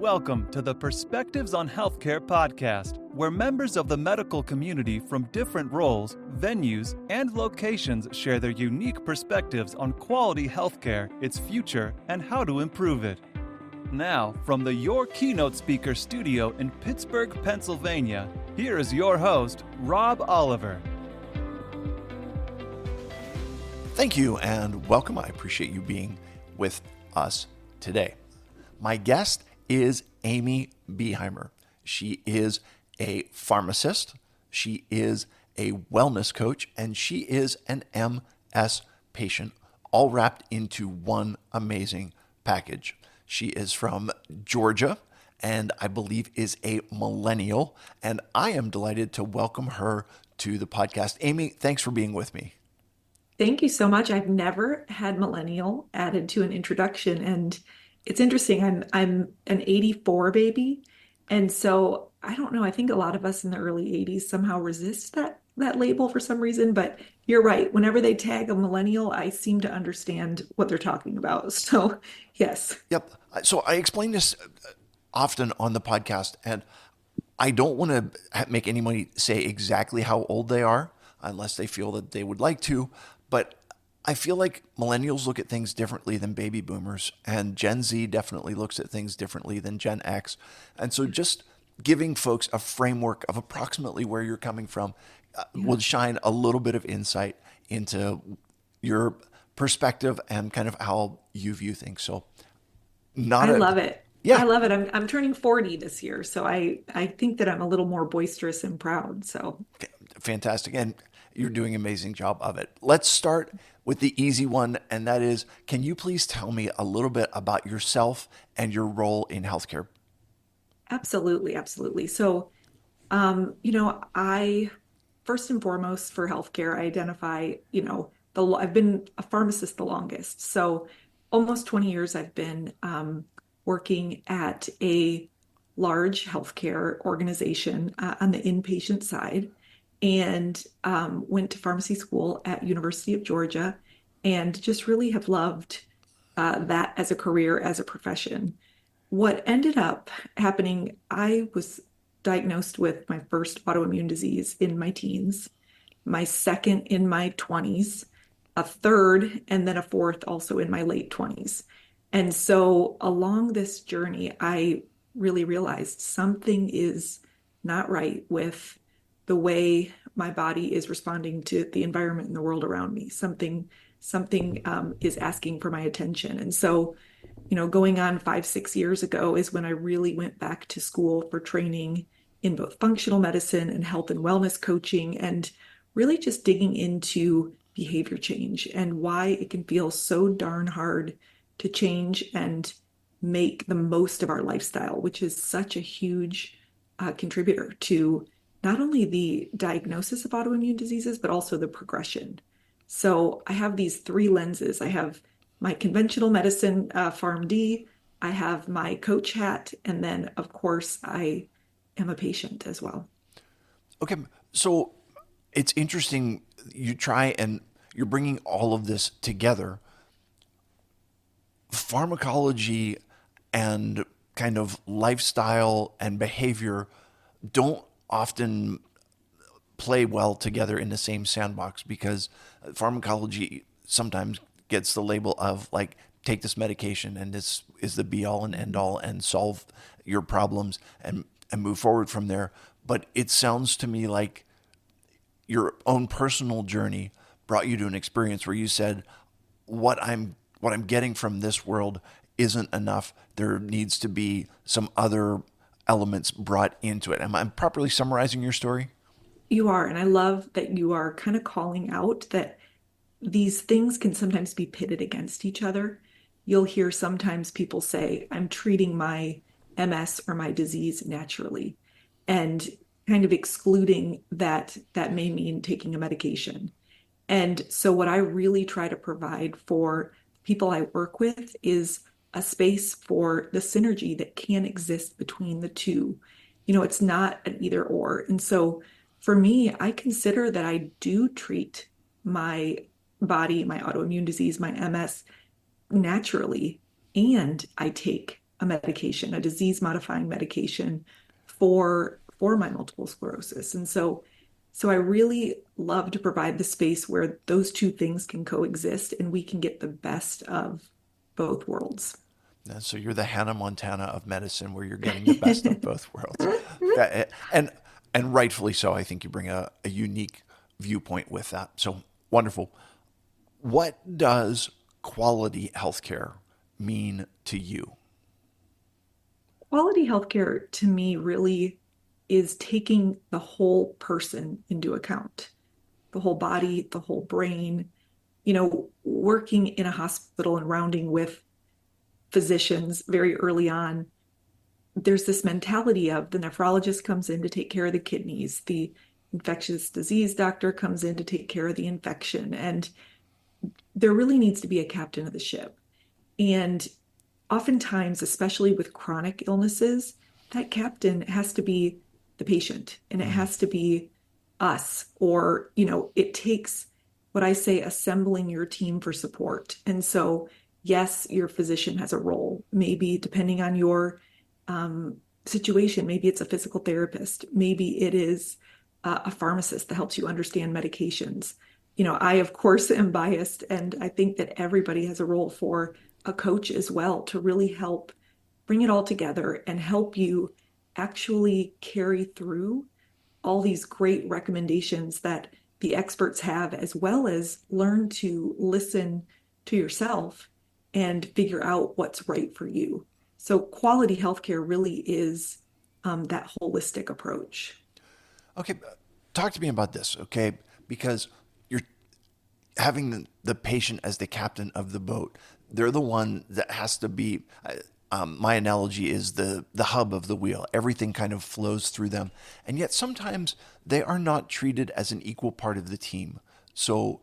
Welcome to the Perspectives on Healthcare podcast, where members of the medical community from different roles, venues, and locations share their unique perspectives on quality healthcare, its future, and how to improve it. Now, from the Your Keynote Speaker studio in Pittsburgh, Pennsylvania, here is your host, Rob Oliver. Thank you and welcome. I appreciate you being with us today. My guest is Amy Beimer. She is a pharmacist, she is a wellness coach, and she is an MS patient, all wrapped into one amazing package. She is from Georgia and I believe is a millennial, and I am delighted to welcome her to the podcast. Amy, thanks for being with me. Thank you so much. I've never had millennial added to an introduction, and it's interesting. I'm an 84 baby, and so I don't know. I think a lot of us in the early 80s somehow resist that label for some reason, but you're right. Whenever they tag a millennial, I seem to understand what they're talking about. So, yes. Yep. So I explain this often on the podcast, and I don't want to make anybody say exactly how old they are unless they feel that they would like to. But I feel like millennials look at things differently than baby boomers, and Gen Z definitely looks at things differently than Gen X. And so just giving folks a framework of approximately where you're coming from will shine a little bit of insight into your perspective and kind of how you view things. So I love it. Yeah. I love it. I'm turning 40 this year, so I think that I'm a little more boisterous and proud. So fantastic. And you're doing an amazing job of it. Let's start with the easy one, and that is, can you please tell me a little bit about yourself and your role in healthcare? Absolutely, absolutely. So, I first and foremost for healthcare, I identify, I've been a pharmacist the longest. So almost 20 years I've been working at a large healthcare organization on the inpatient side, and went to pharmacy school at University of Georgia, and just really have loved that as a career, as a profession. What ended up happening, I was diagnosed with my first autoimmune disease in my teens, my second in my 20s, a third, and then a fourth also in my late 20s. And so along this journey, I really realized something is not right with the way my body is responding to the environment and the world around me. Something is asking for my attention. And so, going on 5-6 years ago is when I really went back to school for training in both functional medicine and health and wellness coaching, and really just digging into behavior change and why it can feel so darn hard to change and make the most of our lifestyle, which is such a huge contributor to not only the diagnosis of autoimmune diseases, but also the progression. So I have these three lenses. I have my conventional medicine, PharmD, I have my coach hat, and then, of course, I am a patient as well. Okay, so it's interesting. You try and you're bringing all of this together. Pharmacology and kind of lifestyle and behavior don't often play well together in the same sandbox, because pharmacology sometimes gets the label of like, take this medication and this is the be all and end all and solve your problems and move forward from there. But it sounds to me like your own personal journey brought you to an experience where you said, what I'm getting from this world isn't enough. There needs to be some other elements brought into it. Am I properly summarizing your story? You are. And I love that you are kind of calling out that these things can sometimes be pitted against each other. You'll hear sometimes people say, I'm treating my MS or my disease naturally, and kind of excluding that may mean taking a medication. And so what I really try to provide for people I work with is a space for the synergy that can exist between the two. It's not an either or. And so for me, I consider that I do treat my body, my autoimmune disease, my MS naturally, and I take a medication, a disease modifying medication for my multiple sclerosis. And so I really love to provide the space where those two things can coexist and we can get the best of both worlds. And so you're the Hannah Montana of medicine, where you're getting the best of both worlds. And and rightfully so. I think you bring a unique viewpoint with that. So wonderful. What does quality healthcare mean to you? Quality healthcare to me really is taking the whole person into account, the whole body, the whole brain. Working in a hospital and rounding with physicians very early on, there's this mentality of the nephrologist comes in to take care of the kidneys, the infectious disease doctor comes in to take care of the infection, and there really needs to be a captain of the ship. And oftentimes, especially with chronic illnesses, that captain has to be the patient and it has to be us, or, it takes what I say assembling your team for support. And so, yes, your physician has a role, maybe depending on your situation. Maybe it's a physical therapist, maybe it is a pharmacist that helps you understand medications. I, of course, am biased, and I think that everybody has a role for a coach as well to really help bring it all together and help you actually carry through all these great recommendations that the experts have, as well as learn to listen to yourself and figure out what's right for you. So quality healthcare really is that holistic approach. Okay, talk to me about this, okay? Because you're having the patient as the captain of the boat. They're the one that has to be. My analogy is the hub of the wheel. Everything kind of flows through them, and yet sometimes they are not treated as an equal part of the team. So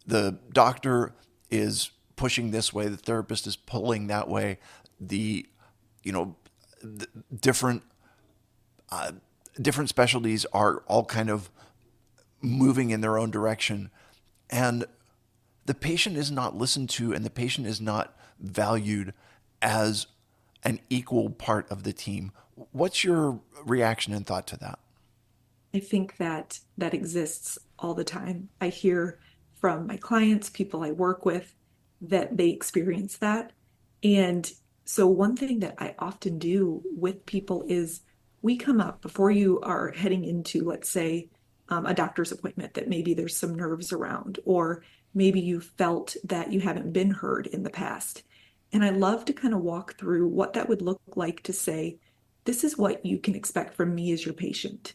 the doctor is pushing this way, the therapist is pulling that way. The different different specialties are all kind of moving in their own direction, and the patient is not listened to, and the patient is not valued as an equal part of the team. What's your reaction and thought to that? I think that that exists all the time. I hear from my clients, people I work with, that they experience that. And so, one thing that I often do with people is we come up before you are heading into, let's say, a doctor's appointment, that maybe there's some nerves around, or maybe you felt that you haven't been heard in the past. And I love to kind of walk through what that would look like to say, this is what you can expect from me as your patient,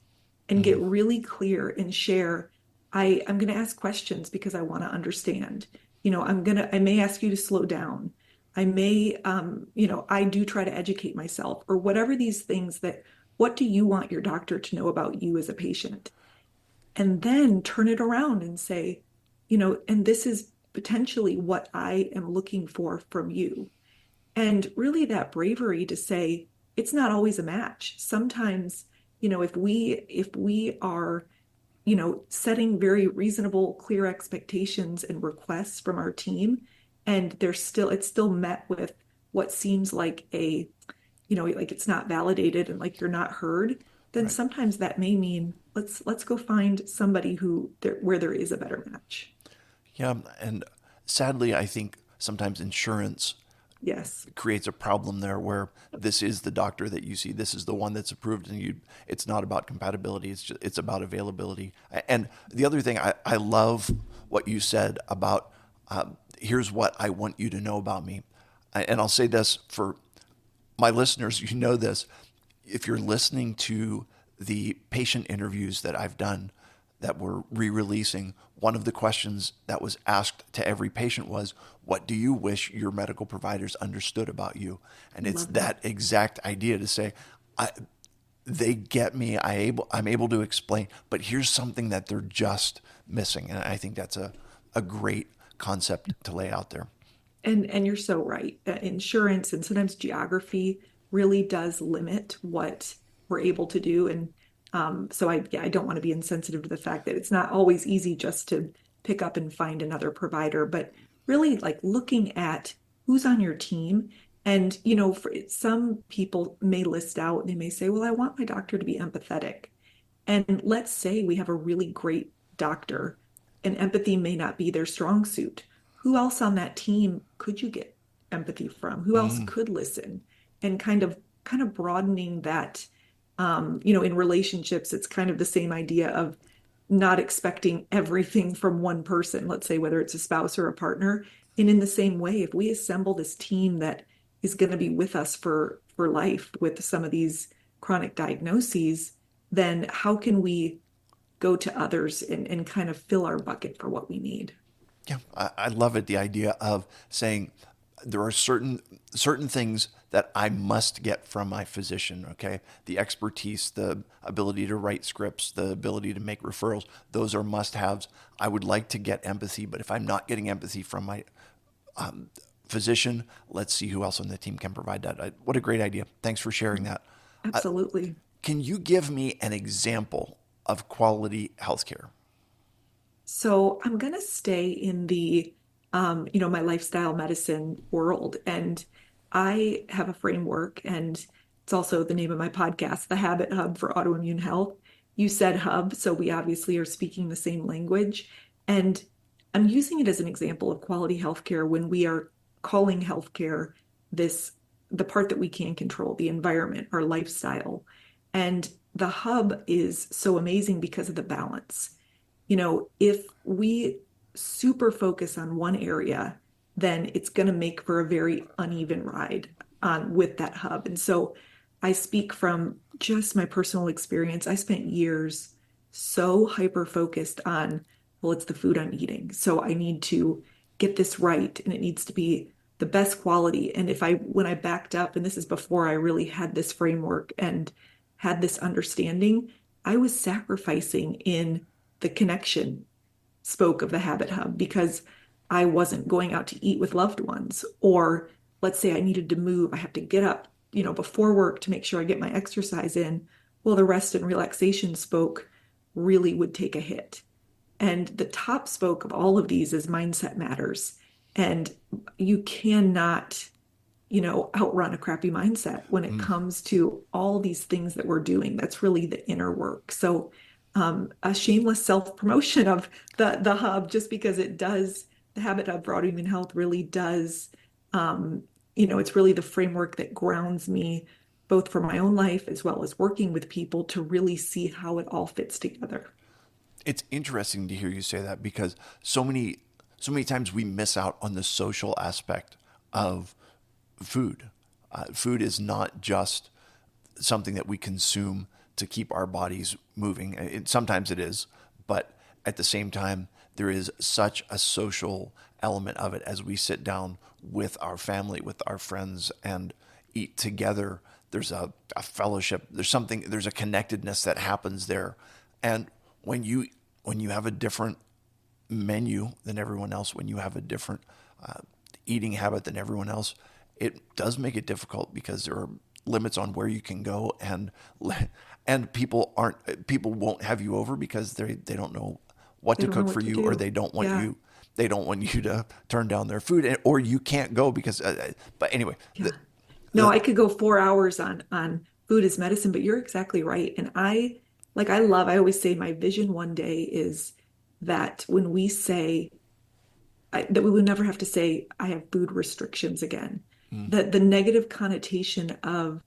and get really clear and share. I'm going to ask questions because I want to understand. I may ask you to slow down. I may, I do try to educate myself, or whatever these things that, what do you want your doctor to know about you as a patient? And then turn it around and say, and this is potentially what I am looking for from you. And really that bravery to say, it's not always a match. Sometimes, if we are, setting very reasonable, clear expectations and requests from our team, and it's still met with what seems like like it's not validated and like you're not heard, then Right. sometimes that may mean let's go find somebody where there is a better match. Yeah, and sadly, I think sometimes insurance Yes. creates a problem there, where this is the doctor that you see, this is the one that's approved, and it's not about compatibility, it's about availability. And the other thing, I love what you said about here's what I want you to know about me. And I'll say this for my listeners, you know this, if you're listening to the patient interviews that I've done that we're re-releasing, one of the questions that was asked to every patient was, what do you wish your medical providers understood about you? And it's Love that exact idea to say, they get me, I'm able to explain, but here's something that they're just missing. And I think that's a great concept to lay out there. And you're so right. Insurance and sometimes geography really does limit what we're able to do. And so I don't want to be insensitive to the fact that it's not always easy just to pick up and find another provider, but really like looking at who's on your team And, for some people may list out, they may say, well, I want my doctor to be empathetic. And let's say we have a really great doctor and empathy may not be their strong suit. Who else on that team could you get empathy from? Who else Mm, could listen? And kind of broadening that, in relationships, it's kind of the same idea of not expecting everything from one person, let's say whether it's a spouse or a partner. And in the same way, if we assemble this team that is going to be with us for life with some of these chronic diagnoses, then how can we go to others and kind of fill our bucket for what we need? yeah, I love it. The idea of saying there are certain things that I must get from my physician. Okay, the expertise, the ability to write scripts, the ability to make referrals. Those are must-haves. I would like to get empathy, but if I'm not getting empathy from my physician, let's see who else on the team can provide that. What a great idea! Thanks for sharing that. Uh, Absolutely. can you give me an example of quality healthcare? So I'm going to stay in the, my lifestyle medicine world. And I have a framework, and it's also the name of my podcast, The Habit Hub for Autoimmune Health. You said hub, so we obviously are speaking the same language. And I'm using it as an example of quality healthcare when we are calling healthcare this, the part that we can control, the environment, our lifestyle. And the hub is so amazing because of the balance. If we super focus on one area, then it's going to make for a very uneven ride on with that hub. And so I speak from just my personal experience. I spent years so hyper focused on, well, it's the food I'm eating. So I need to get this right and it needs to be the best quality. And when I backed up, and this is before I really had this framework and had this understanding, I was sacrificing in the connection spoke of the habit hub because I wasn't going out to eat with loved ones. Or let's say I needed to move, I have to get up, before work to make sure I get my exercise in. Well, the rest and relaxation spoke really would take a hit. And the top spoke of all of these is mindset matters. And you cannot, outrun a crappy mindset when it Mm. comes to all these things that we're doing. That's really the inner work. So, a shameless self promotion of the hub, just because it does, the habit hub for autoimmune health really does, it's really the framework that grounds me both for my own life as well as working with people to really see how it all fits together. It's interesting to hear you say that because so many times we miss out on the social aspect of food. Food is not just something that we consume to keep our bodies moving. Sometimes it is, but at the same time, there is such a social element of it as we sit down with our family, with our friends, and eat together. There's a fellowship. There's a connectedness that happens there. And when you have a different menu than everyone else, when you have a different eating habit than everyone else, it does make it difficult because there are limits on where you can go, and people won't have you over because they don't know what They to don't know cook what for to you, or do. Yeah. they don't want you to turn down their food, or you can't go because but anyway, Yeah. No, I could go 4 hours on food as medicine, but you're exactly right. And I always say my vision one day is that when we say that we would never have to say I have food restrictions again. mm, The negative connotation of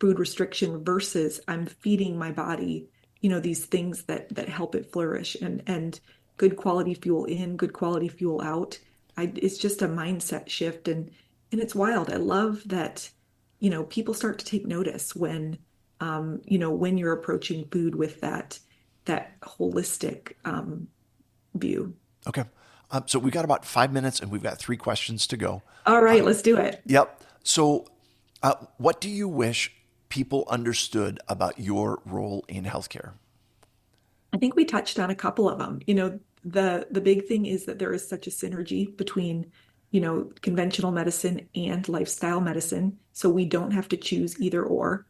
food restriction versus I'm feeding my body, these things that help it flourish and good quality fuel in, good quality fuel out. It's just a mindset shift and it's wild. I love that, people start to take notice when you're approaching food with that holistic view. okay. So we've got about 5 minutes, and we've got three questions to go. All right, let's do it. Yep. So, what do you wish people understood about your role in healthcare? I think we touched on a couple of them. The big thing is that there is such a synergy between, conventional medicine and lifestyle medicine. So we don't have to choose either or.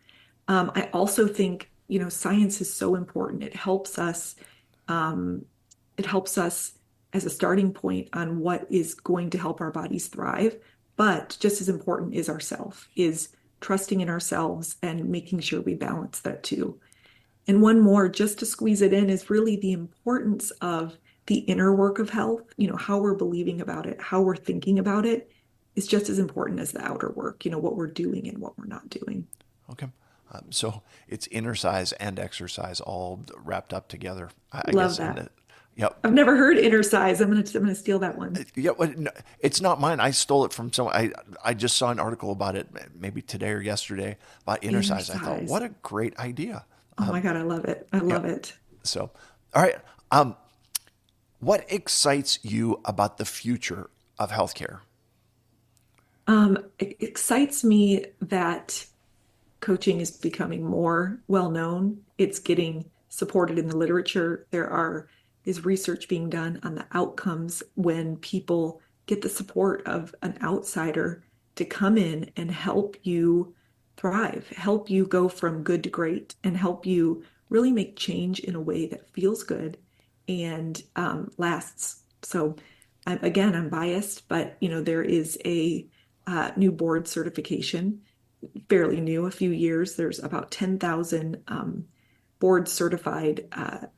I also think, science is so important. Um, it helps us as a starting point on what is going to help our bodies thrive. But just as important is ourself, is trusting in ourselves and making sure we balance that too. And one more, just to squeeze it in, is really the importance of the inner work of health. How we're believing about it, how we're thinking about it is just as important as the outer work, what we're doing and what we're not doing. Okay. So it's inner size and exercise all wrapped up together, I Love guess. that. Yep. I've never heard inner size. I'm gonna steal that one. Yeah, well, it's not mine. I stole it from someone. I just saw an article about it, maybe today or yesterday, about inner Inner size. I thought, what size. a great idea. Oh my God, I love it. I Yeah. love it. So, all right. What excites you about the future of healthcare? It excites me that coaching is becoming more well known. It's getting supported in the literature. Is research being done on the outcomes when people get the support of an outsider to come in and help you thrive, help you go from good to great, and help you really make change in a way that feels good and lasts. So, again, I'm biased, but there is a new board certification, fairly new, a few years. There's about 10,000 board certified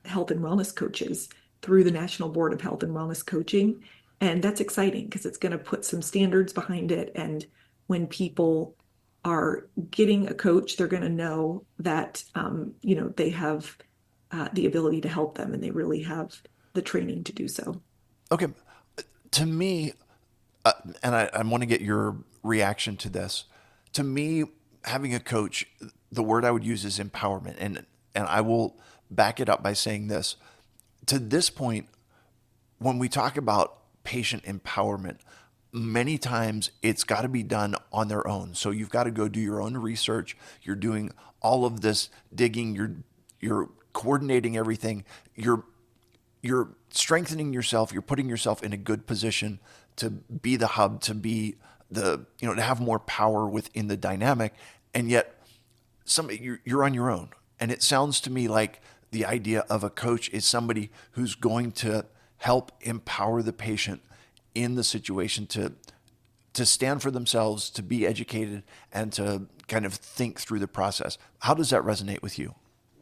health and wellness coaches through the National Board of Health and Wellness Coaching. And that's exciting because it's going to put some standards behind it. And when people are getting a coach, they're going to know that, they have the ability to help them and they really have the training to do so. Okay. To me, and I want to get your reaction to this. To me, having a coach, the word I would use is empowerment. And I will back it up by saying this. To this point, when we talk about patient empowerment, many times it's got to be done on their own. So you've got to go do your own research. You're doing all of this digging. You're coordinating everything. You're strengthening yourself. You're putting yourself in a good position to be the hub, to be to have more power within the dynamic. And yet, you're on your own. And it sounds to me like the idea of a coach is somebody who's going to help empower the patient in the situation to stand for themselves, to be educated, and to kind of think through the process. How does that resonate with you?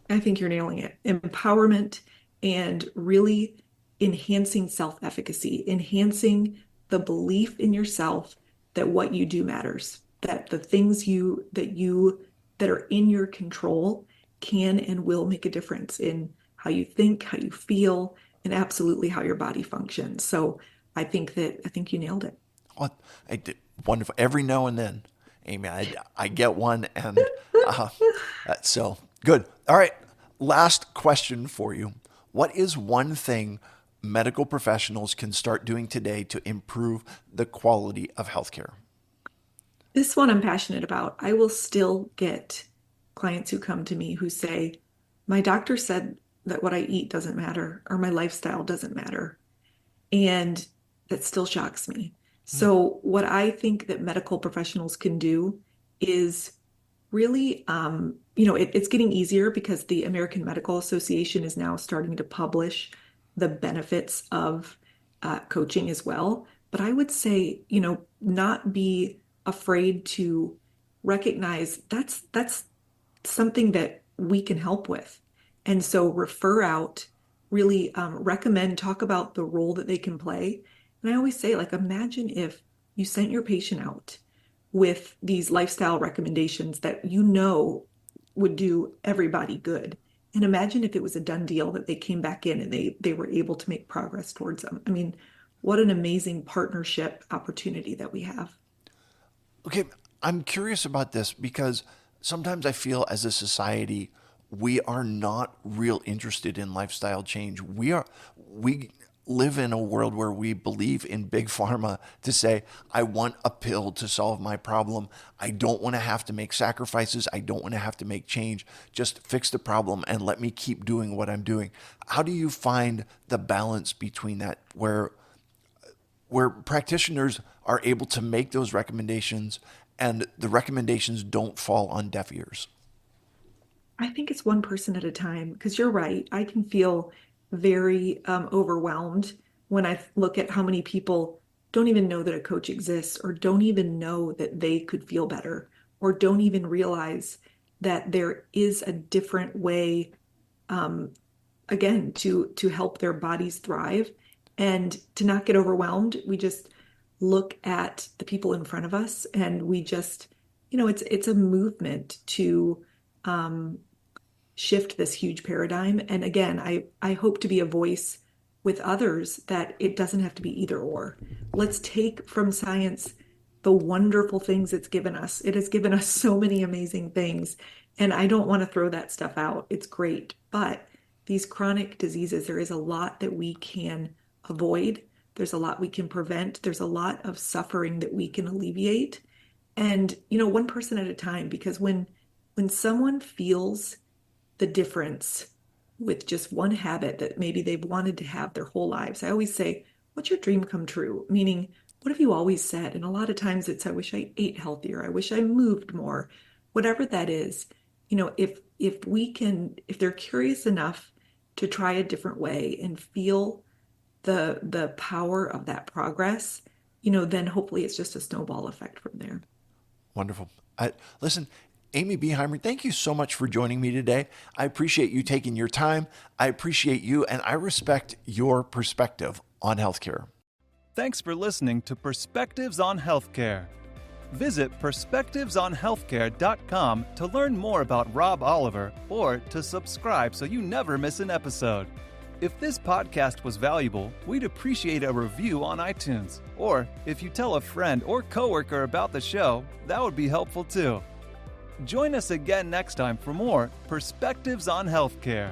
I think you're nailing it. Empowerment and really enhancing self-efficacy, enhancing the belief in yourself that what you do matters, that the things that are in your control can and will make a difference in how you think, how you feel, and absolutely how your body functions. So I think you nailed it. Well, I did wonderful. Every now and then, Amy, I get one, and that's so good. All right, last question for you. What is one thing medical professionals can start doing today to improve the quality of healthcare? This one I'm passionate about. I will still get clients who come to me who say, my doctor said that what I eat doesn't matter or my lifestyle doesn't matter. And that still shocks me. So what I think that medical professionals can do is really, it's getting easier because the American Medical Association is now starting to publish the benefits of coaching as well. But I would say, not be afraid to recognize that's something that we can help with. And so refer out, really recommend, talk about the role that they can play. And I always say, like, imagine if you sent your patient out with these lifestyle recommendations that would do everybody good. And imagine if it was a done deal that they came back in and they were able to make progress towards them. I mean, what an amazing partnership opportunity that we have. Okay, I'm curious about this because sometimes I feel as a society, we are not real interested in lifestyle change. We live in a world where we believe in big pharma to say, I want a pill to solve my problem. I don't want to have to make sacrifices. I don't want to have to make change. Just fix the problem and let me keep doing what I'm doing. How do you find the balance between that where practitioners are able to make those recommendations and the recommendations don't fall on deaf ears? I think it's one person at a time because you're right. I can feel very overwhelmed when I look at how many people don't even know that a coach exists, or don't even know that they could feel better, or don't even realize that there is a different way, again, to help their bodies thrive and to not get overwhelmed. We just look at the people in front of us, and we just, it's a movement to shift this huge paradigm. And again, I hope to be a voice with others that it doesn't have to be either or. Let's take from science the wonderful things it's given us. It has given us so many amazing things. And I don't want to throw that stuff out. It's great. But these chronic diseases, there is a lot that we can avoid. There's a lot we can prevent. There's a lot of suffering that we can alleviate. And, one person at a time, because when someone feels the difference with just one habit that maybe they've wanted to have their whole lives, I always say, what's your dream come true? Meaning, what have you always said? And a lot of times it's, I wish I ate healthier. I wish I moved more, whatever that is. If they're curious enough to try a different way and feel the power of that progress, then hopefully it's just a snowball effect from there. Wonderful. Listen, Amy Beimer, thank you so much for joining me today. I appreciate you taking your time. I appreciate you, and I respect your perspective on healthcare. Thanks for listening to Perspectives on Healthcare. Visit perspectivesonhealthcare.com to learn more about Rob Oliver or to subscribe so you never miss an episode. If this podcast was valuable, we'd appreciate a review on iTunes. Or if you tell a friend or coworker about the show, that would be helpful too. Join us again next time for more Perspectives on Healthcare.